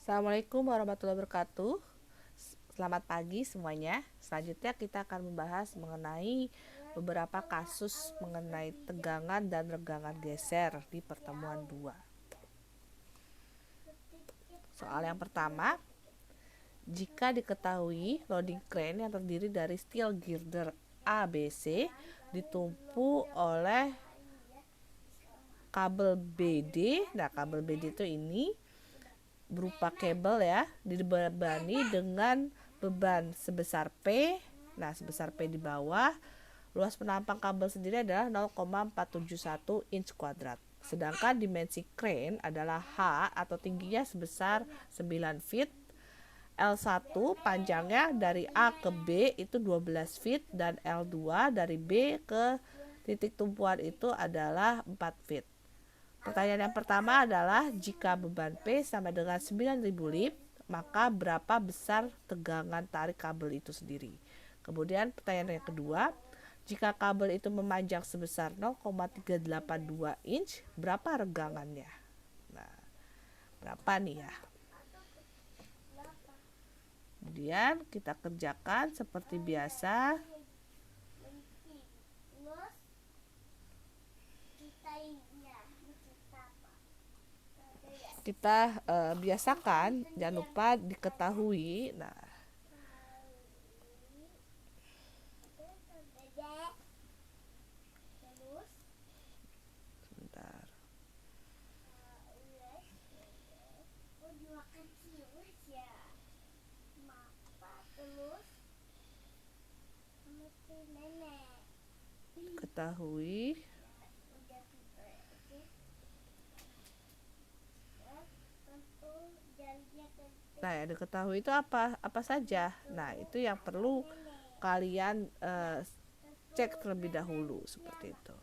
Assalamualaikum warahmatullahi wabarakatuh. Selamat pagi semuanya. Selanjutnya kita akan membahas mengenai beberapa kasus mengenai tegangan dan regangan geser di pertemuan 2. Soal yang pertama, jika diketahui loading crane yang terdiri dari steel girder ABC ditumpu oleh kabel BD. Nah, kabel BD itu ini berupa kabel ya, dibebani dengan beban sebesar P. Nah, sebesar P di bawah. Luas penampang kabel sendiri adalah 0,471 inch kuadrat. Sedangkan dimensi crane adalah H atau tingginya sebesar 9 feet. L1 panjangnya dari A ke B itu 12 feet dan L2 dari B ke titik tumpuan itu adalah 4 feet. Pertanyaan yang pertama adalah jika beban P sama dengan 9.000 lib, maka berapa besar tegangan tarik kabel itu sendiri. Kemudian pertanyaan yang kedua, jika kabel itu memanjang sebesar 0,382 inch, berapa regangannya? Nah, berapa nih ya? Kemudian kita kerjakan seperti biasa. Kita biasakan, jangan lupa diketahui. Nah, sebentar. Ketahui Nah, yang diketahui itu apa saja. Nah, itu yang perlu kalian cek terlebih dahulu seperti itu.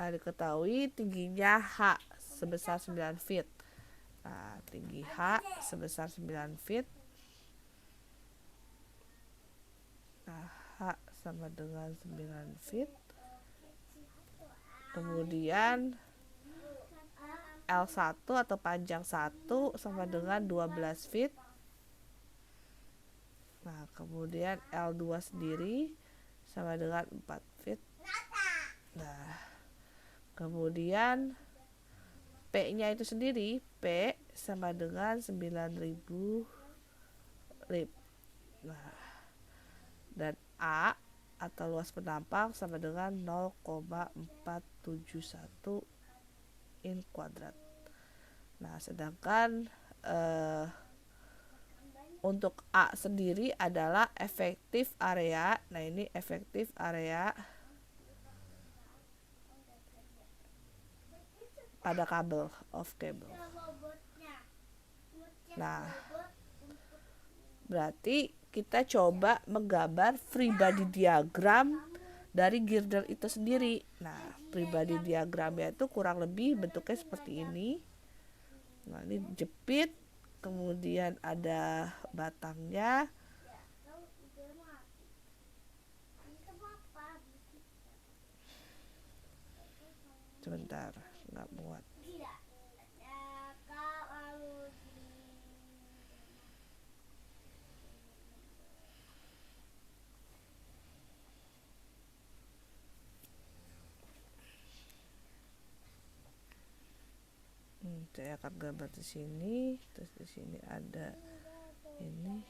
Nah, diketahui tingginya H sebesar 9 feet. Nah, tinggi H sebesar 9 feet. Nah, H sama dengan 9 feet. Kemudian L1 atau panjang 1 sama dengan 12 feet. Nah, kemudian L2 sendiri sama dengan 4 feet. Nah, kemudian P-nya itu sendiri, P sama dengan 9.000 lib. Nah, dan A atau luas penampang sama dengan 0,471 inch kuadrat. Nah, sedangkan untuk A sendiri adalah efektif area. Nah, ini efektif area pada kabel, off kabel. Nah, berarti kita coba menggambar free body diagram dari girder itu sendiri. Nah, free body diagramnya itu kurang lebih bentuknya seperti ini. Nah, ini jepit, kemudian ada batangnya. Sebentar, nggak muat. Saya akan gambar di sini, terus di sini ada ini.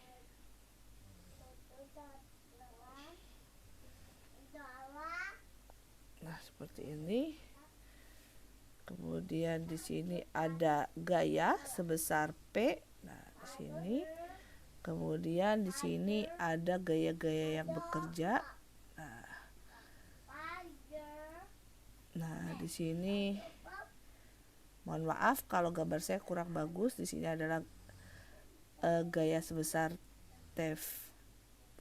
Nah, seperti ini. Kemudian di sini ada gaya sebesar P. Nah, di sini. Kemudian di sini ada gaya-gaya yang bekerja. Nah, di sini mohon maaf kalau gambar saya kurang bagus. Di sini adalah gaya sebesar T.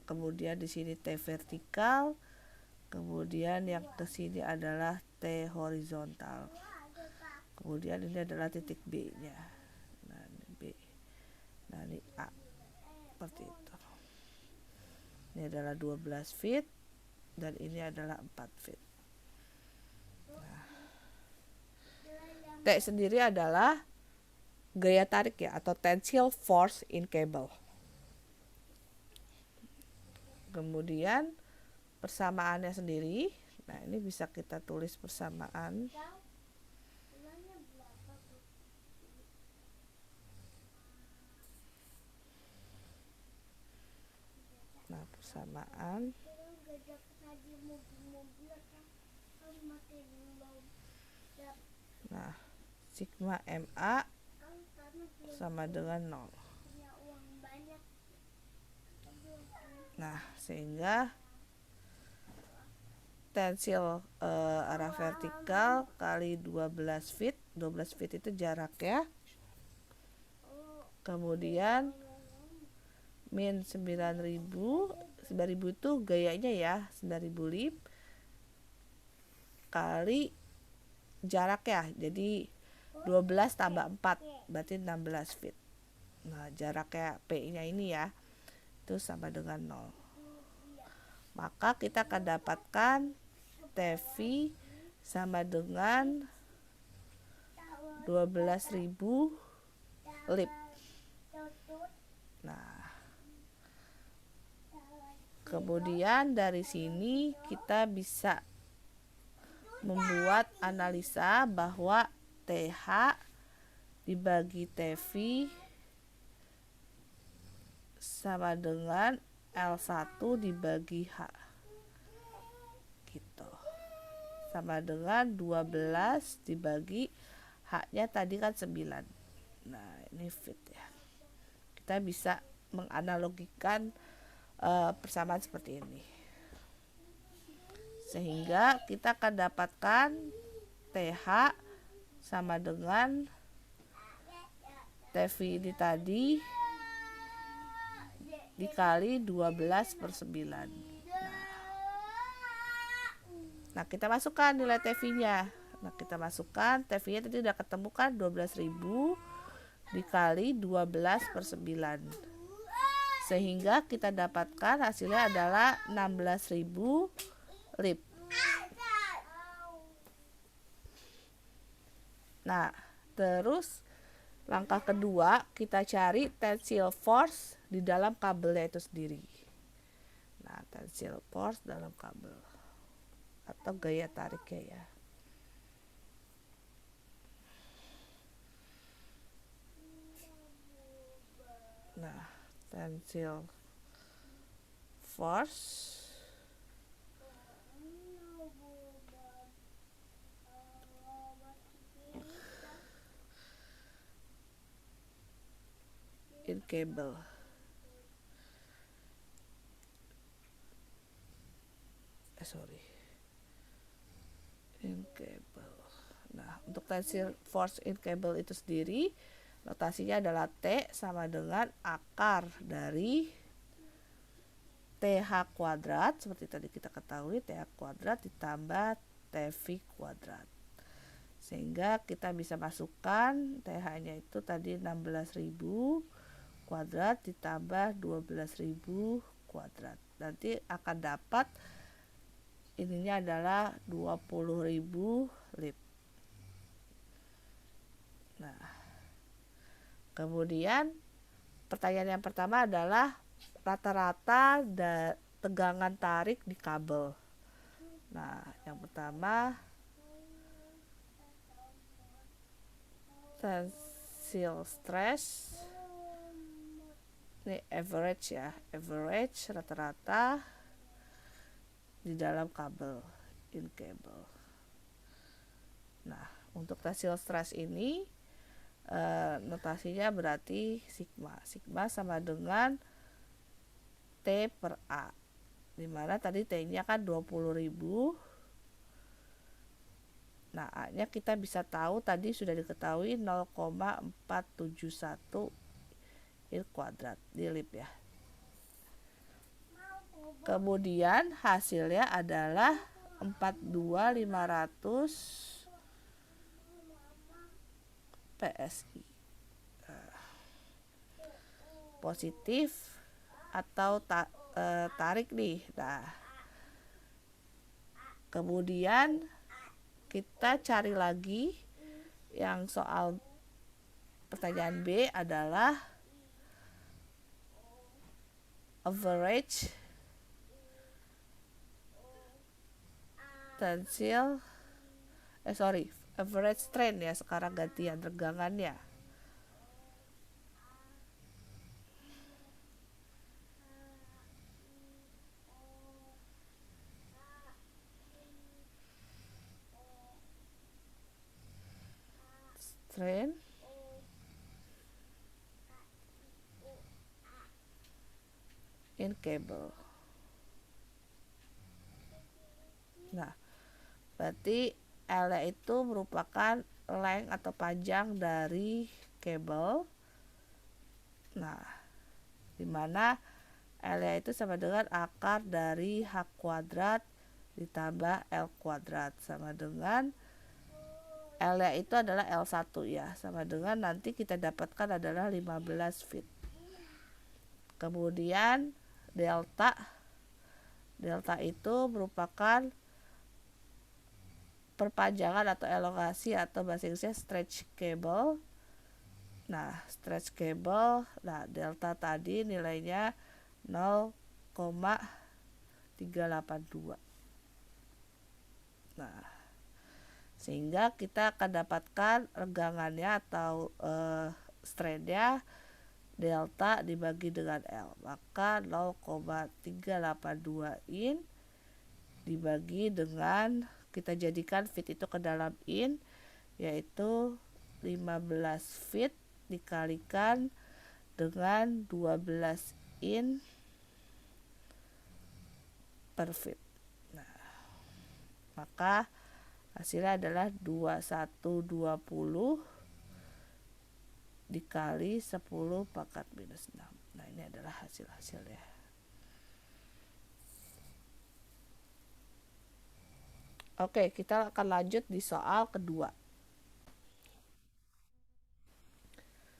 Kemudian di sini T vertikal. Kemudian yang ke sini adalah T horizontal. Kemudian ini adalah titik B-nya. Nah, ini B. Nah, ini A. Seperti itu. Ini adalah 12 feet dan ini adalah 4 feet. Nah, T sendiri adalah gaya tarik ya, atau tensile force in cable. Kemudian persamaannya sendiri, nah ini bisa kita tulis persamaan. Nah, persamaan nah sigma MA sama dengan 0. Nah, sehingga tensil arah vertikal kali 12 feet. 12 feet itu jaraknya. Kemudian min 9000. 9000 itu gayanya ya, 9000 lib kali jarak ya, jadi 12 tambah 4 berarti 16 feet. Nah, jaraknya P nya ini ya, itu sama dengan 0. Maka kita akan dapatkan TV sama dengan 12.000 lib. Nah, kemudian dari sini kita bisa membuat analisa bahwa TH dibagi TV sama dengan L1 dibagi H. Gitu. Sama dengan 12 dibagi H-nya tadi kan 9. Nah, ini fit ya. Kita bisa menganalogikan persamaan seperti ini. Sehingga kita akan dapatkan TH sama dengan TV ini tadi dikali 12/9. Nah, kita masukkan nilai TV-nya. Nah, kita masukkan TV-nya tadi udah ketemu kan 12.000 dikali 12/9. Sehingga kita dapatkan hasilnya adalah 16.000 lib. Nah, terus langkah kedua kita cari tensile force di dalam kabelnya itu sendiri. Nah, tensile force dalam kabel atau gaya tariknya ya. Nah, tensile force in cable. In cable. Nah, untuk tensile force in cable itu sendiri notasinya adalah T sama dengan akar dari TH kuadrat, seperti tadi kita ketahui, TH kuadrat ditambah TV kuadrat. Sehingga kita bisa masukkan TH-nya itu tadi 16.000 kuadrat ditambah 12.000 kuadrat. Nanti akan dapat ininya adalah 20.000 lib. Nah, kemudian pertanyaan yang pertama adalah rata-rata tegangan tarik di kabel. Nah, yang pertama tensile stress. Ini average ya, average rata-rata di dalam kabel, in cable. Nah, untuk tensile stress ini notasinya berarti sigma. Sigma sama dengan T per A, dimana tadi T-nya kan 20.000. Nah, A-nya kita bisa tahu tadi sudah diketahui 0,471 I kuadrat di lib ya. Kemudian hasilnya adalah 42.500 PSI. Positif atau tarik nih. Nah, kemudian kita cari lagi yang soal pertanyaan B adalah average tensil average strain ya, sekarang gantian regangannya. Strain in cable. Nah, berarti L itu merupakan length atau panjang dari kabel. Nah, dimana L itu sama dengan akar dari H kuadrat ditambah L kuadrat sama dengan L itu adalah L1 ya, sama dengan nanti kita dapatkan adalah 15 feet. Kemudian delta itu merupakan perpanjangan atau elongasi atau bahasa Inggrisnya stretch cable. Nah, stretch cable, nah delta tadi nilainya 0,382. Nah, sehingga kita akan dapatkan regangannya atau strainnya delta dibagi dengan L, maka 0,382 in dibagi dengan, kita jadikan feet itu ke dalam in, yaitu 15 feet dikalikan dengan 12 in per feet. Nah, maka hasilnya adalah 2120 dikali 10 pangkat minus 6. Nah, ini adalah hasilnya. Oke, kita akan lanjut di soal kedua.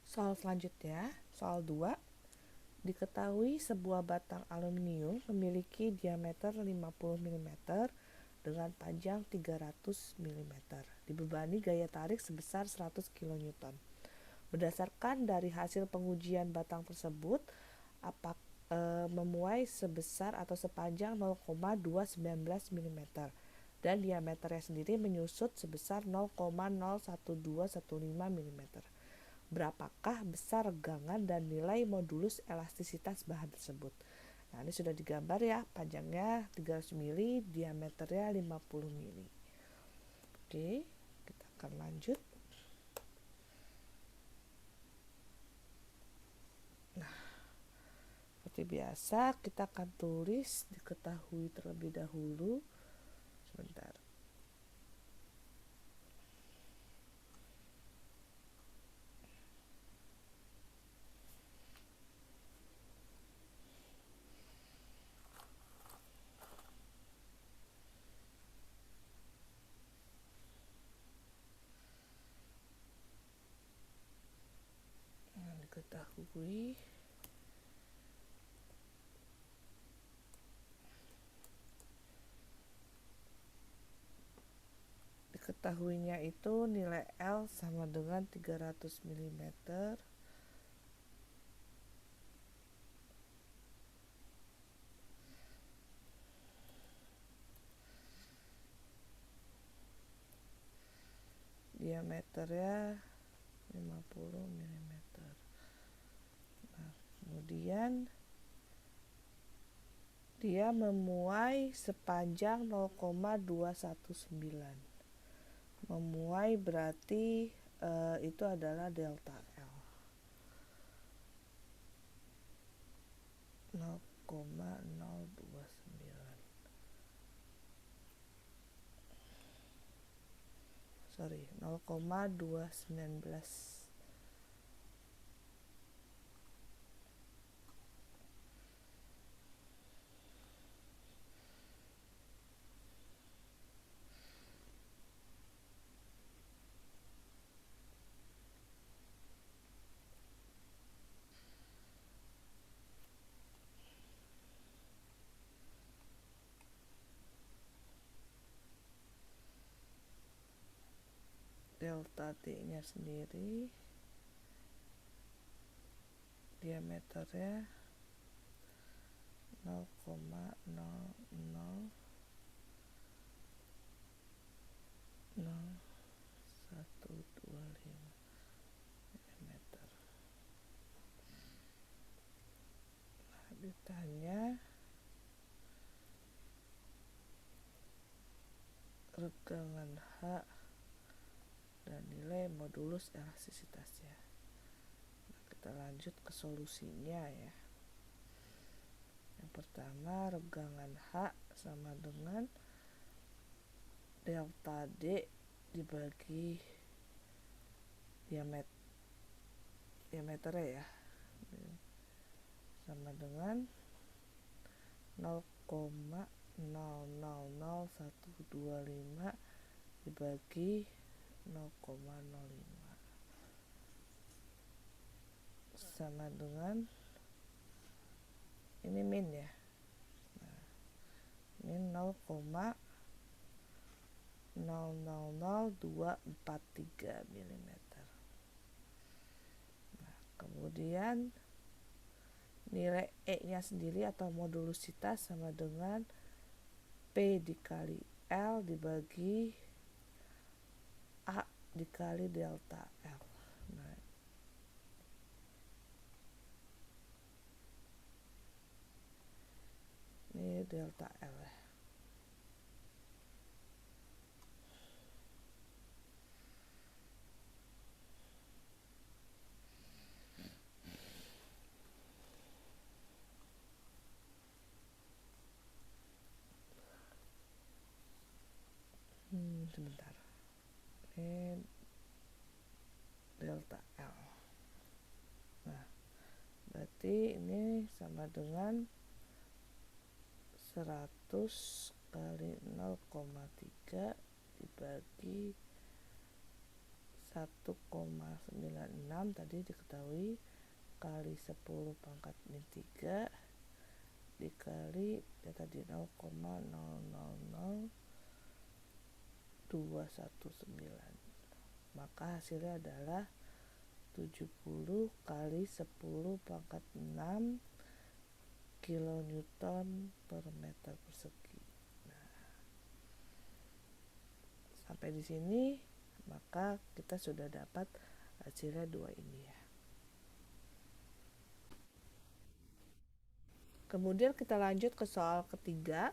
Soal selanjutnya, soal 2. Diketahui sebuah batang aluminium memiliki diameter 50 mm dengan panjang 300 mm. Dibebani gaya tarik sebesar 100 kN. Berdasarkan dari hasil pengujian batang tersebut, memuai sebesar atau sepanjang 0,219 mm dan diameternya sendiri menyusut sebesar 0,01215 mm. Berapakah besar regangan dan nilai modulus elastisitas bahan tersebut? Nah, ini sudah digambar ya, panjangnya 300 mm, diameternya 50 mm. Oke, kita akan lanjut. Nah, seperti biasa kita akan tulis diketahui terlebih dahulu. Sebentar. Diketahuinya itu nilai L sama dengan 300 mm diameternya 50 mm. Nah, kemudian dia memuai sepanjang 0,219. Memuai berarti itu adalah delta L 0,219. delta T-nya sendiri diameternya 0,0000125 mm. Nah, ditanya regangan H dan nilai modulus elastisitasnya. Nah, kita lanjut ke solusinya ya. Yang pertama, regangan H sama dengan delta D dibagi diameternya ya, sama dengan 0,000125 dibagi 0,05 sama dengan ini min ya. Nah, min 0,000243 mm. Nah, kemudian nilai E-nya sendiri atau modulusitas sama dengan P dikali L dibagi A dikali delta L. Nah, ini delta L ya. Sebentar. Ini delta L. Nah, berarti ini sama dengan 100 kali 0,3 dibagi 1,96 tadi diketahui kali 10 pangkat min 3 dikali ya tadi 0,000219, maka hasilnya adalah 70 kali 10 pangkat 6 kilonewton per meter persegi. Nah, sampai di sini maka kita sudah dapat hasilnya 2 ini ya. Kemudian kita lanjut ke soal ketiga.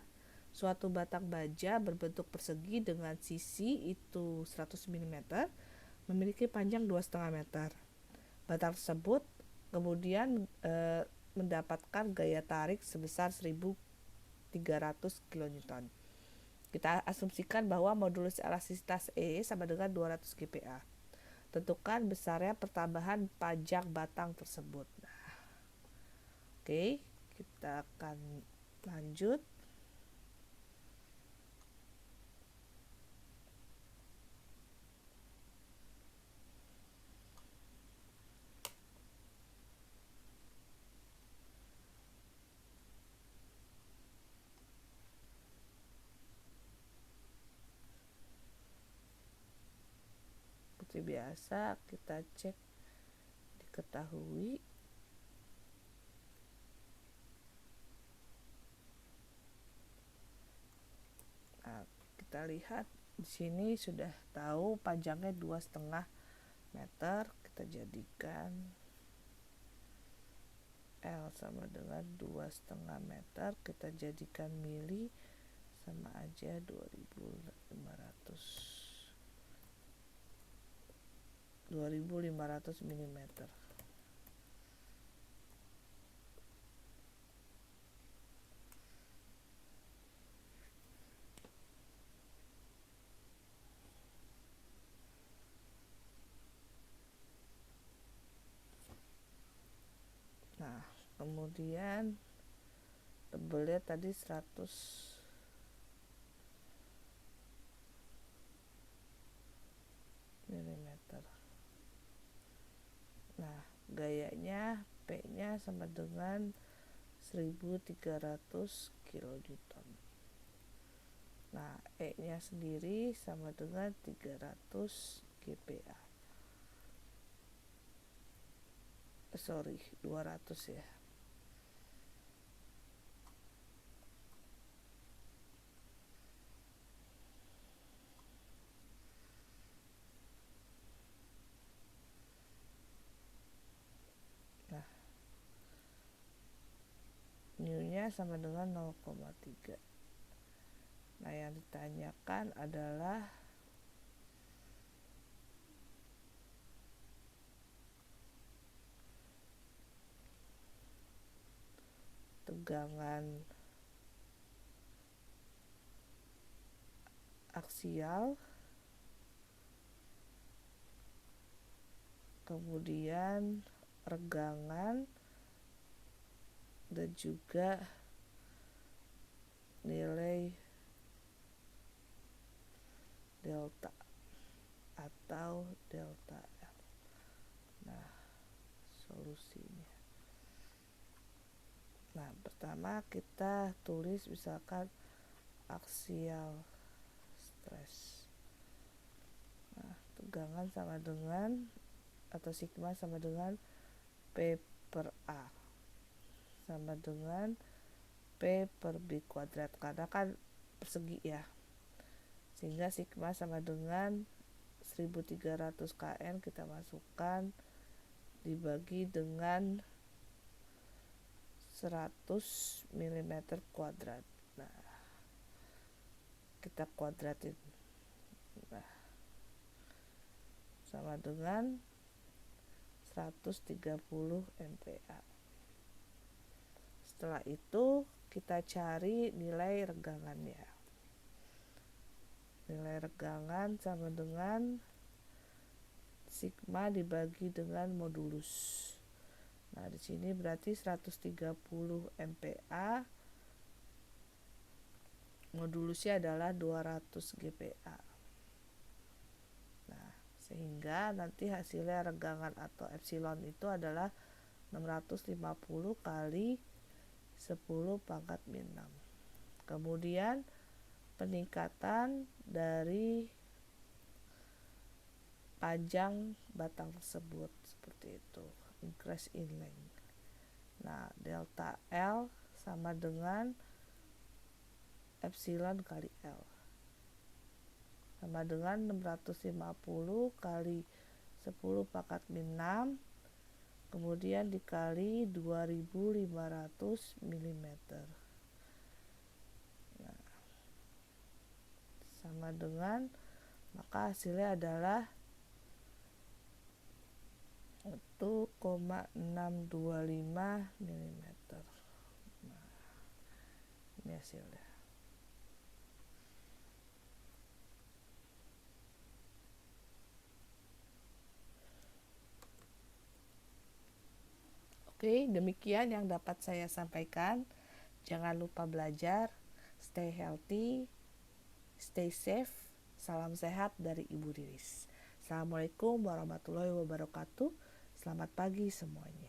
Suatu batang baja berbentuk persegi dengan sisi itu 100 mm memiliki panjang 2,5 meter. Batang tersebut kemudian mendapatkan gaya tarik sebesar 1.300 kN. Kita asumsikan bahwa modulus elastisitas E sama dengan 200 GPa. Tentukan besarnya pertambahan panjang batang tersebut. Nah, oke, kita akan lanjut. Seperti biasa kita cek diketahui. Nah, kita lihat di sini sudah tahu panjangnya 2,5 meter. Kita jadikan L sama dengan 2,5 meter. Kita jadikan mili sama aja 2.500 mm. Nah, kemudian tebelnya tadi 100 mm. Nah, gayanya P-nya sama dengan 1.300 kN. Nah, E-nya sendiri sama dengan 300 kN. GPA. 200 ya. Nah, new-nya sama dengan 0,3. Nah, yang ditanyakan adalah tegangan aksial, kemudian regangan, dan juga nilai delta atau delta L. Nah, solusinya. Nah, pertama kita tulis misalkan aksial stres. Nah, tegangan sama dengan atau sigma sama dengan P per A sama dengan P per B kuadrat, karena kan persegi ya, sehingga sigma sama dengan 1300 kN kita masukkan dibagi dengan 100 mm kuadrat. Nah, kita kuadratin. Nah, sama dengan 130 MPa. Setelah itu kita cari nilai regangannya. Nilai regangan sama dengan sigma dibagi dengan modulus. Nah, di sini berarti 130 MPa, modulusnya adalah 200 GPa. Nah, sehingga nanti hasilnya regangan atau epsilon itu adalah 650 kali 10 pangkat min 6. Kemudian peningkatan dari panjang batang tersebut seperti itu, increase in length. Nah, delta L sama dengan epsilon kali L sama dengan 650 kali 10 pangkat min 6 kemudian dikali 2500 mm. Nah, sama dengan, maka hasilnya adalah 1,625 mm. Nah, ini hasilnya. Oke, demikian yang dapat saya sampaikan. Jangan lupa belajar, stay healthy, stay safe. Salam sehat dari Ibu Riris. Assalamualaikum warahmatullahi wabarakatuh. Selamat pagi semuanya.